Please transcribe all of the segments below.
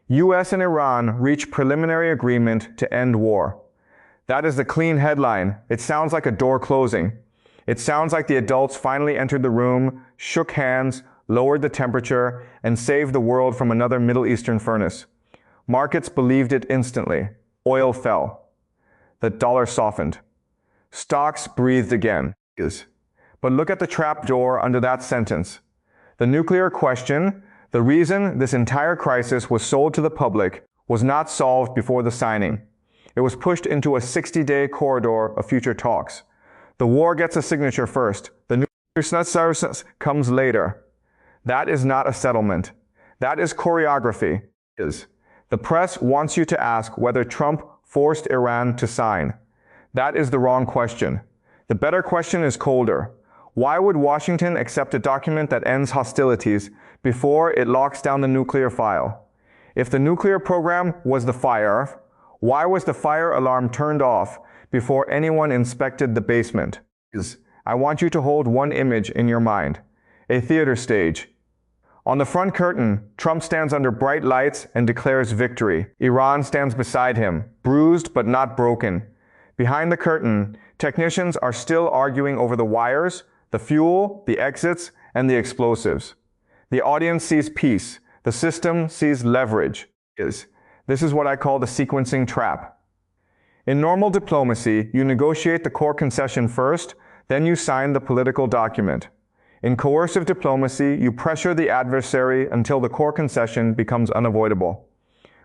US and Iran reach preliminary agreement to end war. That is the clean headline. It sounds like a door closing. It sounds like the adults finally entered the room, shook hands, lowered the temperature, and saved the world from another Middle Eastern furnace. Markets believed it instantly. Oil fell. The dollar softened. Stocks breathed again. But look at the trapdoor under that sentence. The nuclear question, the reason this entire crisis was sold to the public, was not solved before the signing. It was pushed into a 60-day corridor of future talks. The war gets a signature first. The nuclear comes later. That is not a settlement. That is choreography. The press wants you to ask whether Trump forced Iran to sign. That is the wrong question. The better question is colder. Why would Washington accept a document that ends hostilities before it locks down the nuclear file? If the nuclear program was the fire, why was the fire alarm turned off before anyone inspected the basement? I want you to hold one image in your mind. A theater stage. On the front curtain, Trump stands under bright lights and declares victory. Iran stands beside him, bruised but not broken. Behind the curtain, technicians are still arguing over the wires, the fuel, the exits, and the explosives. The audience sees peace. The system sees leverage. This is what I call the sequencing trap. In normal diplomacy, you negotiate the core concession first, then you sign the political document. In coercive diplomacy, you pressure the adversary until the core concession becomes unavoidable.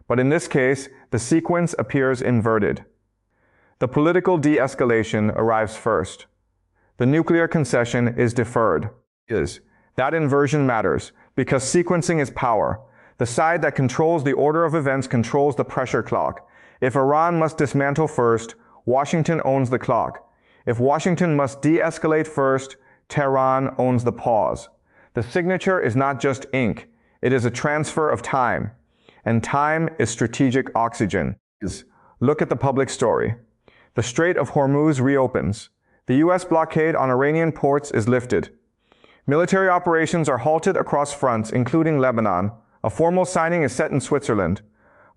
But in this case, the sequence appears inverted. The political de-escalation arrives first. The nuclear concession is deferred. That inversion matters, because sequencing is power. The side that controls the order of events controls the pressure clock. If Iran must dismantle first, Washington owns the clock. If Washington must de-escalate first, Tehran owns the pause. The signature is not just ink. It is a transfer of time. And time is strategic oxygen. Look at the public story. The Strait of Hormuz reopens. The U.S. blockade on Iranian ports is lifted. Military operations are halted across fronts, including Lebanon. A formal signing is set in Switzerland.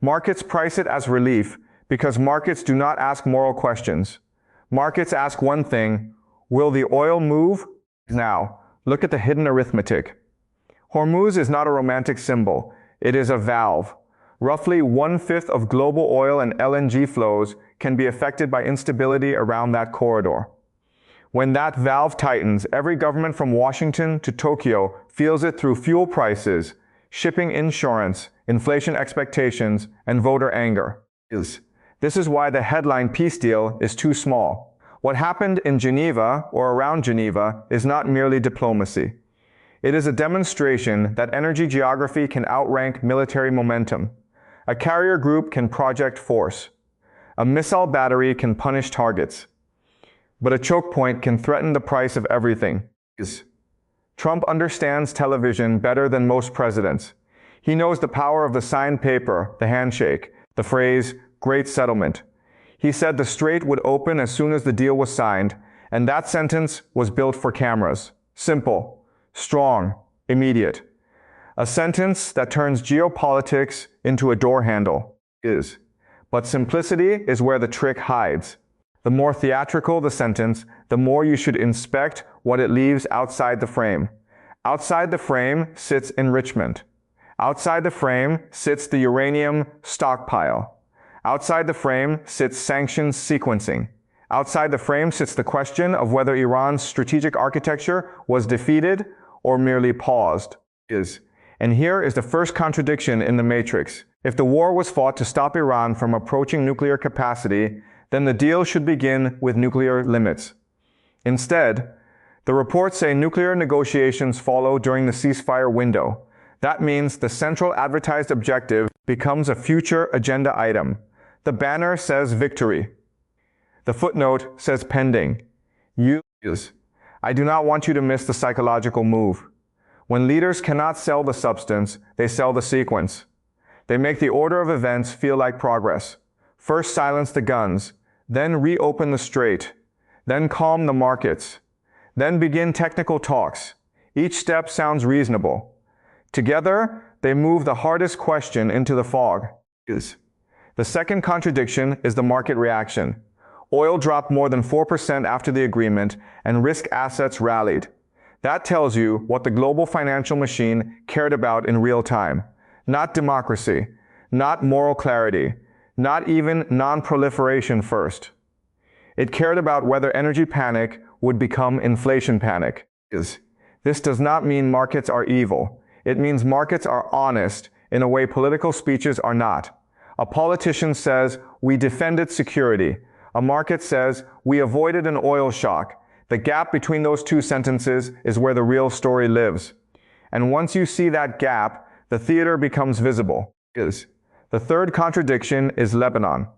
Markets price it as relief because markets do not ask moral questions. Markets ask one thing: will the oil move? Now, look at the hidden arithmetic. Hormuz is not a romantic symbol. It is a valve. Roughly 1/5 of global oil and LNG flows can be affected by instability around that corridor. When that valve tightens, every government from Washington to Tokyo feels it through fuel prices, shipping insurance, inflation expectations, and voter anger. This is why the headline peace deal is too small. What happened in Geneva or around Geneva is not merely diplomacy. It is a demonstration that energy geography can outrank military momentum. A carrier group can project force. A missile battery can punish targets. But a choke point can threaten the price of everything. Trump understands television better than most presidents. He knows the power of the signed paper, the handshake, the phrase, "great settlement." He said the strait would open as soon as the deal was signed, and that sentence was built for cameras. Simple, strong, immediate. A sentence that turns geopolitics into a door handle. But simplicity is where the trick hides. The more theatrical the sentence, the more you should inspect what it leaves outside the frame. Outside the frame sits enrichment. Outside the frame sits the uranium stockpile. Outside the frame sits sanctions sequencing. Outside the frame sits the question of whether Iran's strategic architecture was defeated or merely paused. And here is the first contradiction in the matrix. If the war was fought to stop Iran from approaching nuclear capacity, then the deal should begin with nuclear limits. Instead, the reports say nuclear negotiations follow during the ceasefire window. That means the central advertised objective becomes a future agenda item. The banner says victory. The footnote says pending. I do not want you to miss the psychological move. When leaders cannot sell the substance, they sell the sequence. They make the order of events feel like progress. First silence the guns, then reopen the strait, then calm the markets, then begin technical talks. Each step sounds reasonable. Together, They move the hardest question into the fog. The second contradiction is the market reaction. Oil dropped more than 4% after the agreement, and risk assets rallied. That tells you what the global financial machine cared about in real time. Not democracy, not moral clarity, not even non-proliferation first. It cared about whether energy panic would become inflation panic. This does not mean markets are evil. It means markets are honest in a way political speeches are not. A politician says, "We defended security." A market says, "We avoided an oil shock." The gap between those two sentences is where the real story lives. And once you see that gap, the theater becomes visible. The third contradiction is Lebanon.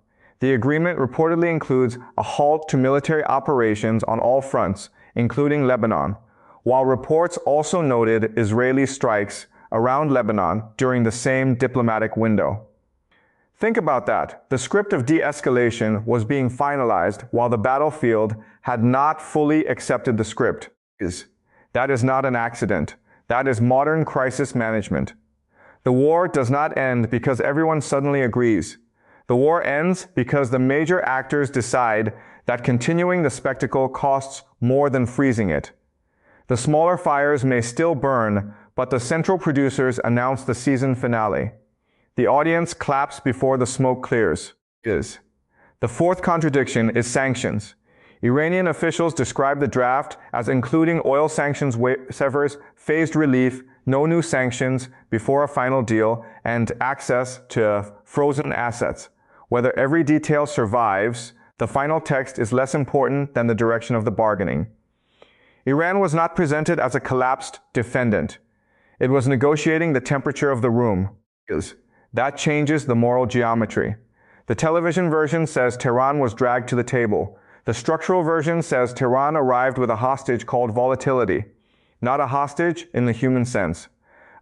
The agreement reportedly includes a halt to military operations on all fronts, including Lebanon, while reports also noted Israeli strikes around Lebanon during the same diplomatic window. Think about that. The script of de-escalation was being finalized while the battlefield had not fully accepted the script. That is not an accident. That is modern crisis management. The war does not end because everyone suddenly agrees. The war ends because the major actors decide that continuing the spectacle costs more than freezing it. The smaller fires may still burn, but the central producers announce the season finale. The audience claps before the smoke clears. The fourth contradiction is sanctions. Iranian officials describe the draft as including oil sanctions waivers, phased relief, no new sanctions before a final deal, and access to frozen assets. Whether every detail survives, the final text is less important than the direction of the bargaining. Iran was not presented as a collapsed defendant. It was negotiating the temperature of the room. That changes the moral geometry. The television version says Tehran was dragged to the table. The structural version says Tehran arrived with a hostage called volatility. Not a hostage in the human sense.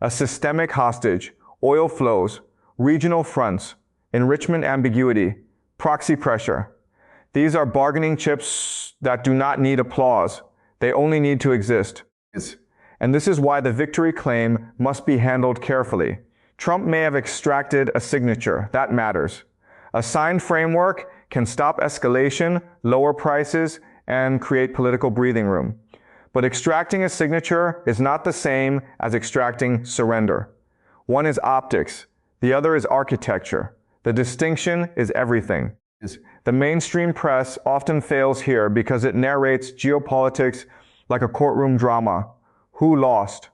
A systemic hostage, oil flows, regional fronts, enrichment ambiguity, proxy pressure. These are bargaining chips that do not need applause. They only need to exist. And this is why the victory claim must be handled carefully. Trump may have extracted a signature. That matters. A signed framework can stop escalation, lower prices, and create political breathing room. But extracting a signature is not the same as extracting surrender. One is optics. The other is architecture. The distinction is everything. The mainstream press often fails here because it narrates geopolitics like a courtroom drama. Who lost?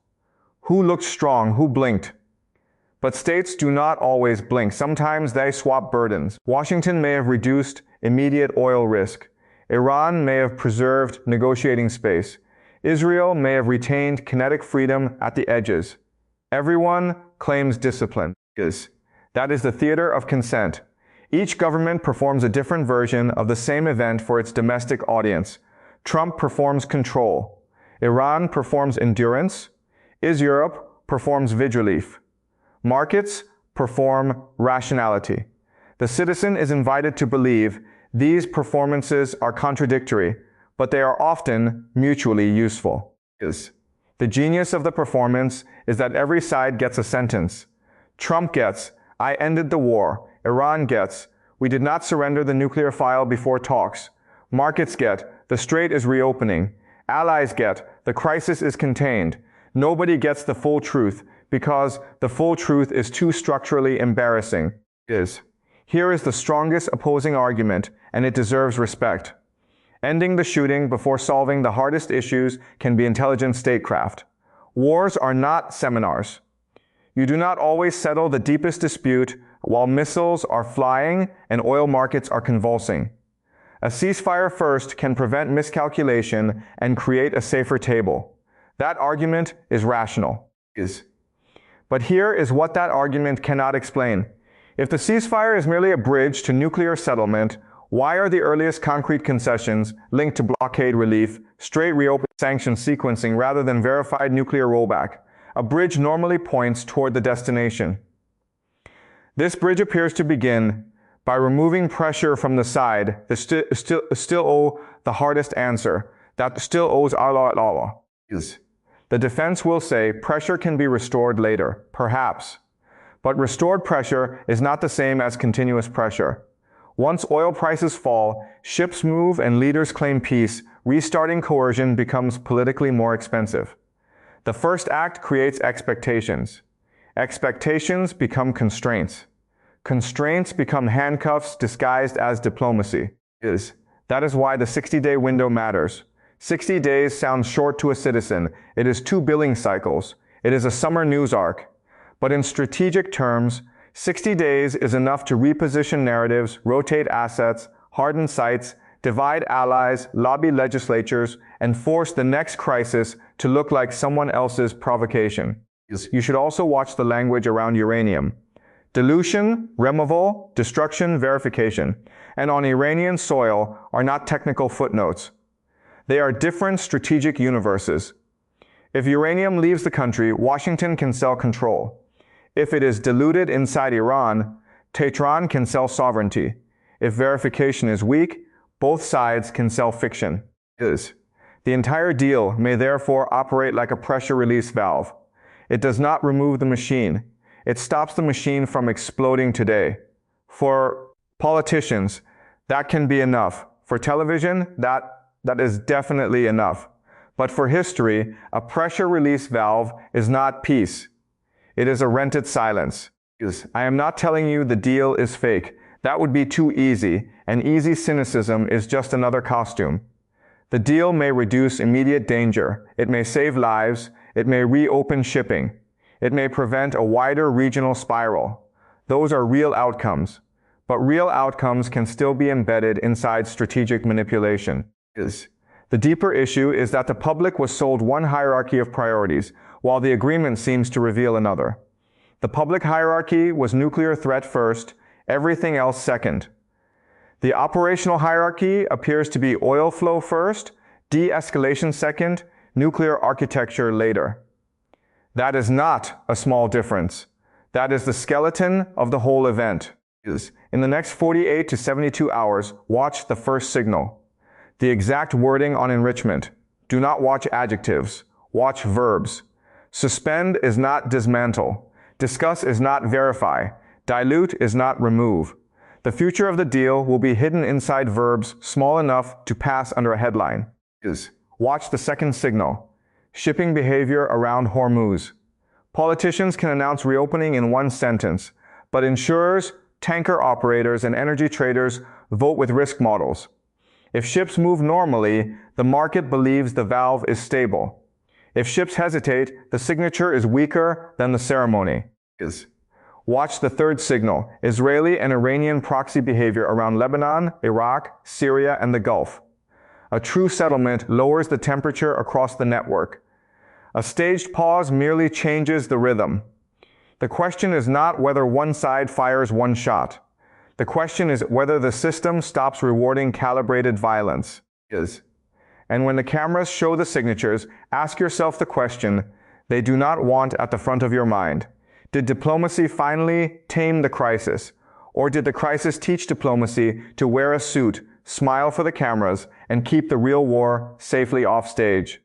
Who looked strong? Who blinked? But states do not always blink. Sometimes they swap burdens. Washington may have reduced immediate oil risk. Iran may have preserved negotiating space. Israel may have retained kinetic freedom at the edges. Everyone claims discipline. That is the theater of consent. Each government performs a different version of the same event for its domestic audience. Trump performs control. Iran performs endurance. Europe performs vigilief. Markets perform rationality. The citizen is invited to believe these performances are contradictory, but they are often mutually useful. The genius of the performance is that every side gets a sentence. Trump gets, "I ended the war." Iran gets, "We did not surrender the nuclear file before talks." Markets get, "The strait is reopening." Allies get, "The crisis is contained." Nobody gets the full truth, because the full truth is too structurally embarrassing. Here is the strongest opposing argument, and it deserves respect. Ending the shooting before solving the hardest issues can be intelligent statecraft. Wars are not seminars. You do not always settle the deepest dispute while missiles are flying and oil markets are convulsing. A ceasefire first can prevent miscalculation and create a safer table. That argument is rational. But here is what that argument cannot explain. If the ceasefire is merely a bridge to nuclear settlement, why are the earliest concrete concessions linked to blockade relief, straight reopen sanction sequencing rather than verified nuclear rollback? A bridge normally points toward the destination. This bridge appears to begin by removing pressure from the side that still owe the hardest answer, that still owes Allah. The defense will say pressure can be restored later, perhaps. But restored pressure is not the same as continuous pressure. Once oil prices fall, ships move and leaders claim peace, restarting coercion becomes politically more expensive. The first act creates expectations. Expectations become constraints. Constraints become handcuffs disguised as diplomacy. That is why the 60-day window matters. 60 days sounds short to a citizen. It is 2 billing cycles. It is a summer news arc. But in strategic terms, 60 days is enough to reposition narratives, rotate assets, harden sites, divide allies, lobby legislatures, and force the next crisis to look like someone else's provocation. You should also watch the language around uranium. Dilution, removal, destruction, verification, and on Iranian soil are not technical footnotes. They are different strategic universes. If uranium leaves the country, Washington can sell control. If it is diluted inside Iran, Tehran can sell sovereignty. If verification is weak, both sides can sell fiction. The entire deal may therefore operate like a pressure release valve. It does not remove the machine. It stops the machine from exploding today. For politicians, that can be enough. For television, that is definitely enough. But for history, a pressure release valve is not peace. It is a rented silence. I am not telling you the deal is fake. That would be too easy, and easy cynicism is just another costume. The deal may reduce immediate danger. It may save lives. It may reopen shipping. It may prevent a wider regional spiral. Those are real outcomes. But real outcomes can still be embedded inside strategic manipulation. The deeper issue is that the public was sold one hierarchy of priorities, while the agreement seems to reveal another. The public hierarchy was nuclear threat first, everything else second. The operational hierarchy appears to be oil flow first, de-escalation second, nuclear architecture later. That is not a small difference. That is the skeleton of the whole event. In the next 48 to 72 hours, watch the first signal. The exact wording on enrichment. Do not watch adjectives. Watch verbs. Suspend is not dismantle. Discuss is not verify. Dilute is not remove. The future of the deal will be hidden inside verbs small enough to pass under a headline. Watch the second signal. Shipping behavior around Hormuz. Politicians can announce reopening in one sentence, but insurers, tanker operators, and energy traders vote with risk models. If ships move normally, the market believes the valve is stable. If ships hesitate, the signature is weaker than the ceremony. Watch the third signal, Israeli and Iranian proxy behavior around Lebanon, Iraq, Syria, and the Gulf. A true settlement lowers the temperature across the network. A staged pause merely changes the rhythm. The question is not whether one side fires one shot. The question is whether the system stops rewarding calibrated violence. And when the cameras show the signatures, ask yourself the question they do not want at the front of your mind. Did diplomacy finally tame the crisis? Or did the crisis teach diplomacy to wear a suit, smile for the cameras, and keep the real war safely off stage?